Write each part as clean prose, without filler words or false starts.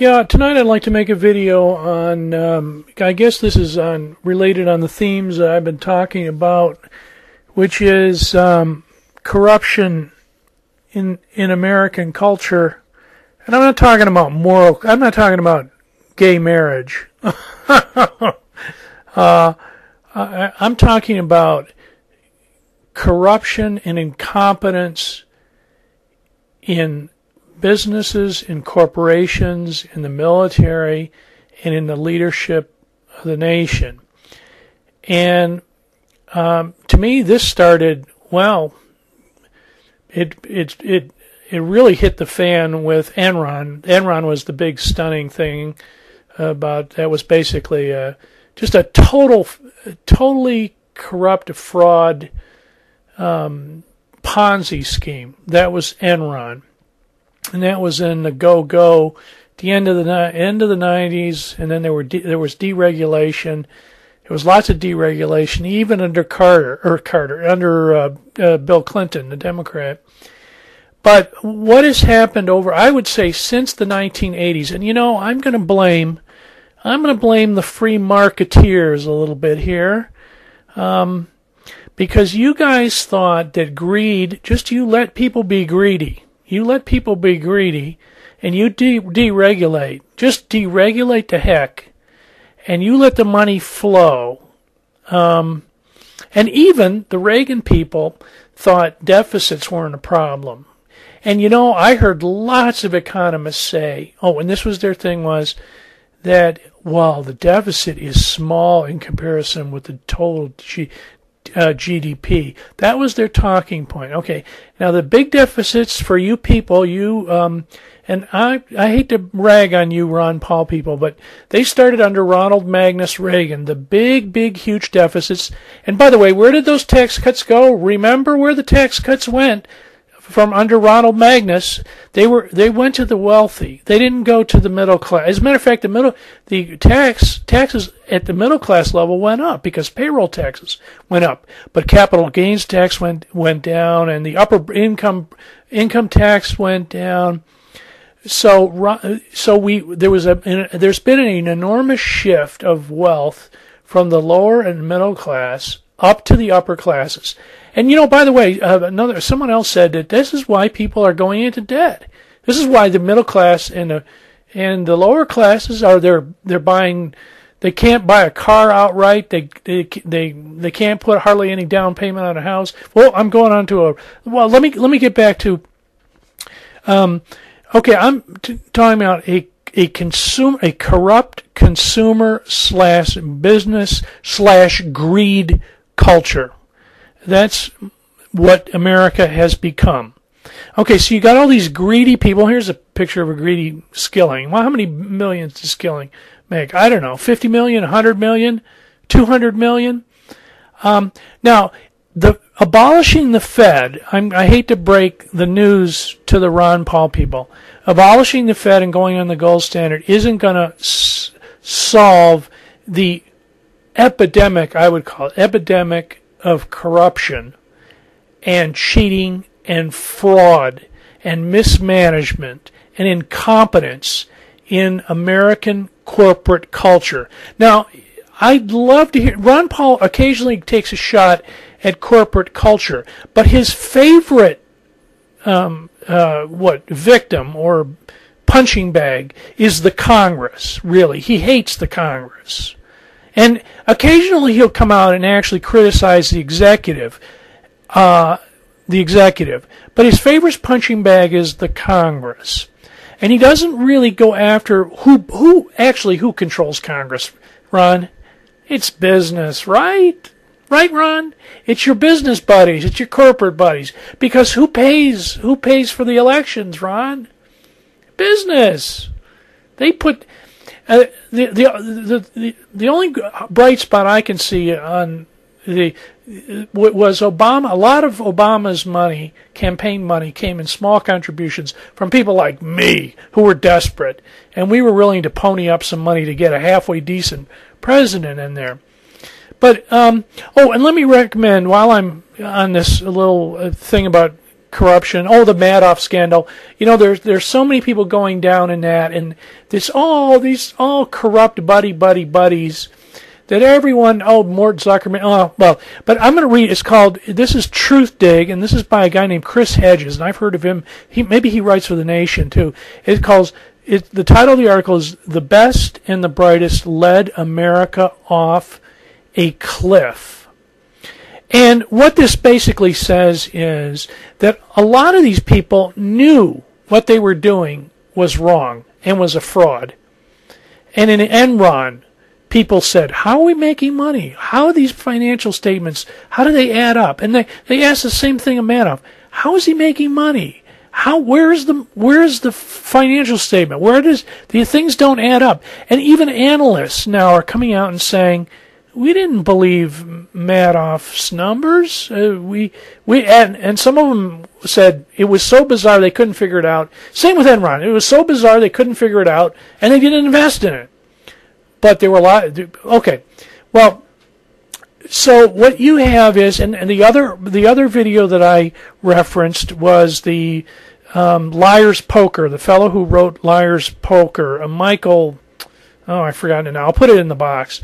Yeah, tonight I'd like to make a video on, I guess this is related on the themes that I've been talking about, which is corruption in American culture. And I'm not talking about I'm not talking about gay marriage. I'm talking about corruption and incompetence in businesses, in corporations, in the military, and in the leadership of the nation. And to me, this started, well, it really hit the fan with Enron. Enron was the big stunning thing about that was basically just a totally corrupt fraud Ponzi scheme. That was Enron. And that was in the go-go, the end of the 90s, and then there was deregulation. There was lots of deregulation, even under under Bill Clinton, the Democrat. But what has happened I would say, since the 1980s, and I'm going to blame the free marketeers a little bit here, because you guys thought that greed, you let people be greedy. You let people be greedy, and you deregulate. Just deregulate the heck, and you let the money flow. And even the Reagan people thought deficits weren't a problem. And I heard lots of economists say, and this was their thing, was that, well, the deficit is small in comparison with the total GDP. That was their talking point. Okay, now the big deficits for you people, and I hate to rag on you Ron Paul people, but they started under Ronald Magnus Reagan, the big, huge deficits. And by the way, where did those tax cuts go? Remember where the tax cuts went from under Ronald Magnus? They went to the wealthy. They didn't go to the middle class. As a matter of fact, the taxes at the middle class level went up because payroll taxes went up, but capital gains tax went down, and the upper income tax went down. So there's been an enormous shift of wealth from the lower and middle class up to the upper classes. And by the way, someone else said that this is why people are going into debt. This is why the middle class and the lower classes they're buying. They can't buy a car outright. They can't put hardly any down payment on a house. Well, I'm going on to let me get back to. Okay, I'm talking about a corrupt consumer / business / greed culture. That's what America has become. Okay, so you got all these greedy people. Here's a picture of a greedy Skilling. Well, how many millions does Skilling make? I don't know, 50 million, 100 million, 200 million? Now, abolishing the Fed, I hate to break the news to the Ron Paul people, abolishing the Fed and going on the gold standard isn't going to solve the epidemic, I would call it, epidemic of corruption and cheating and fraud and mismanagement and incompetence in American corporate culture. Now, I'd love to hear, Ron Paul occasionally takes a shot at corporate culture, but his favorite victim or punching bag is the Congress, really. He hates the Congress. And occasionally he'll come out and actually criticize the executive. But his favorite punching bag is the Congress. And he doesn't really go after who controls Congress, Ron? It's business, right? Right, Ron? It's your business buddies. It's your corporate buddies. Because who pays for the elections, Ron? Business. They put the only bright spot I can see on was Obama. A lot of Obama's money, campaign money, came in small contributions from people like me who were desperate, and we were willing to pony up some money to get a halfway decent president in there. But and let me recommend, while I'm on this little thing about corruption. Oh, the Madoff scandal. There's so many people going down in that, and these all corrupt buddies that everyone. Oh, Mort Zuckerman. Oh, well, but I'm going to read. This is Truth Dig, and this is by a guy named Chris Hedges, and I've heard of him. Maybe he writes for The Nation too. The title of the article is "The Best and the Brightest Led America Off a Cliff." And what this basically says is that a lot of these people knew what they were doing was wrong and was a fraud. And in Enron, people said, how are we making money? How are these financial statements, how do they add up? And they asked the same thing of Madoff. How is he making money? Where's the financial statement? The things don't add up? And even analysts now are coming out and saying, we didn't believe Madoff's numbers. And some of them said it was so bizarre they couldn't figure it out. Same with Enron. It was so bizarre they couldn't figure it out, and they didn't invest in it. But there were a lot. Okay, well, so what you have is, and the other video that I referenced was the Liar's Poker. The fellow who wrote Liar's Poker, Michael. Oh, I forgot it now. I'll put it in the box.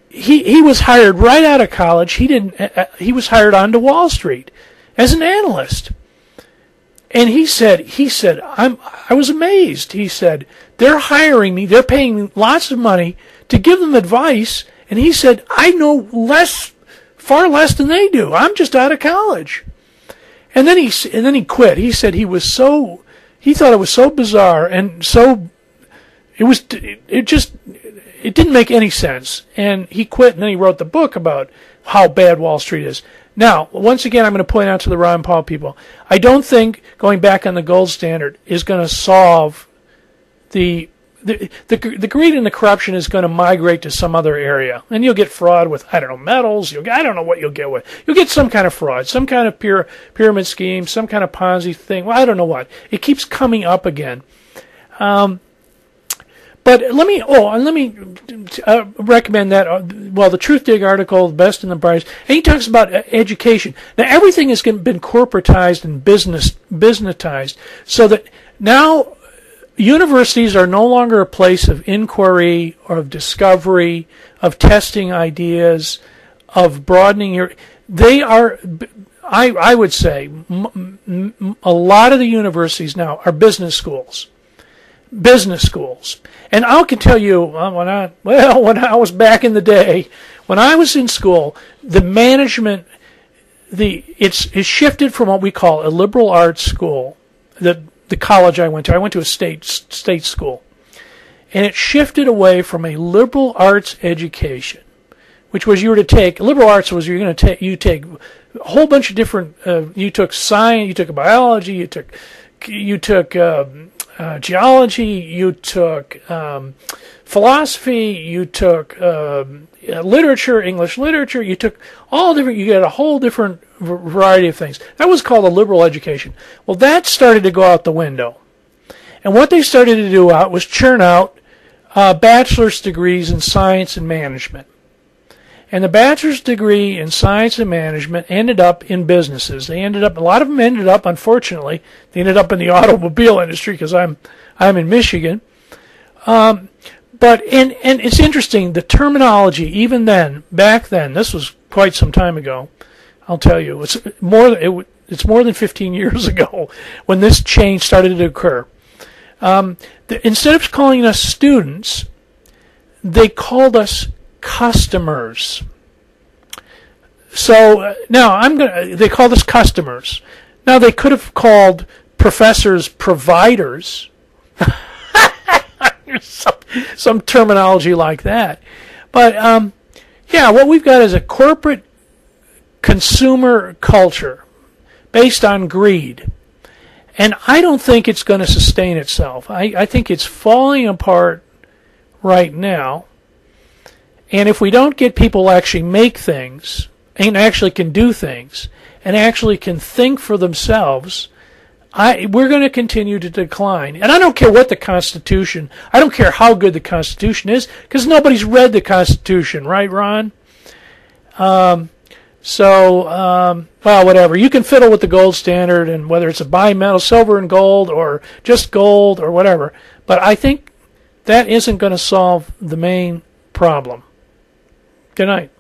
He was hired right out of college. He was hired onto Wall Street as an analyst. And he said, I was amazed. He said, they're hiring me, they're paying me lots of money to give them advice. And he said, I know far less than they do. I'm just out of college. And then he quit. He said he thought it was so bizarre and so, it didn't make any sense. And he quit, and then he wrote the book about how bad Wall Street is. Now, once again, I'm going to point out to the Ron Paul people, I don't think going back on the gold standard is going to solve the greed and the corruption is going to migrate to some other area. And you'll get fraud with, metals. I don't know what you'll get with. You'll get some kind of fraud, some kind of pyramid scheme, some kind of Ponzi thing. Well, I don't know what. It keeps coming up again. But let me recommend that. The Truth Dig article, The Best and the Brightest, and he talks about education. Now, everything has been corporatized and businessized, so that now universities are no longer a place of inquiry or of discovery, of testing ideas, of broadening They are. I would say a lot of the universities now are business schools. And I can tell you, when I was back in the day, when I was in school, the management, it's shifted from what we call a liberal arts school, the college I went to a state school, and it shifted away from a liberal arts education, which was you take a whole bunch of different, you took science, you took biology, you took geology, you took philosophy, you took literature, English literature, you took you get a whole different variety of things. That was called a liberal education. Well, that started to go out the window. And what they started to do was churn out bachelor's degrees in science and management. And the bachelor's degree in science and management ended up in businesses. A lot of them ended up, unfortunately, they ended up in the automobile industry because I'm in Michigan. But it's interesting, the terminology, even then, back then, this was quite some time ago, I'll tell you, it's more than 15 years ago when this change started to occur. Instead of calling us students, they called us customers. So now they call us customers. Now they could have called professors providers. some terminology like that. But what we've got is a corporate consumer culture based on greed. And I don't think it's going to sustain itself. I think it's falling apart right now. And if we don't get people to actually make things, and actually can do things, and actually can think for themselves, we're going to continue to decline. And I don't care what the Constitution, I don't care how good the Constitution is, because nobody's read the Constitution, right, Ron? So, well, whatever. You can fiddle with the gold standard, and whether it's a bimetal, silver and gold, or just gold, or whatever. But I think that isn't going to solve the main problem. Good night.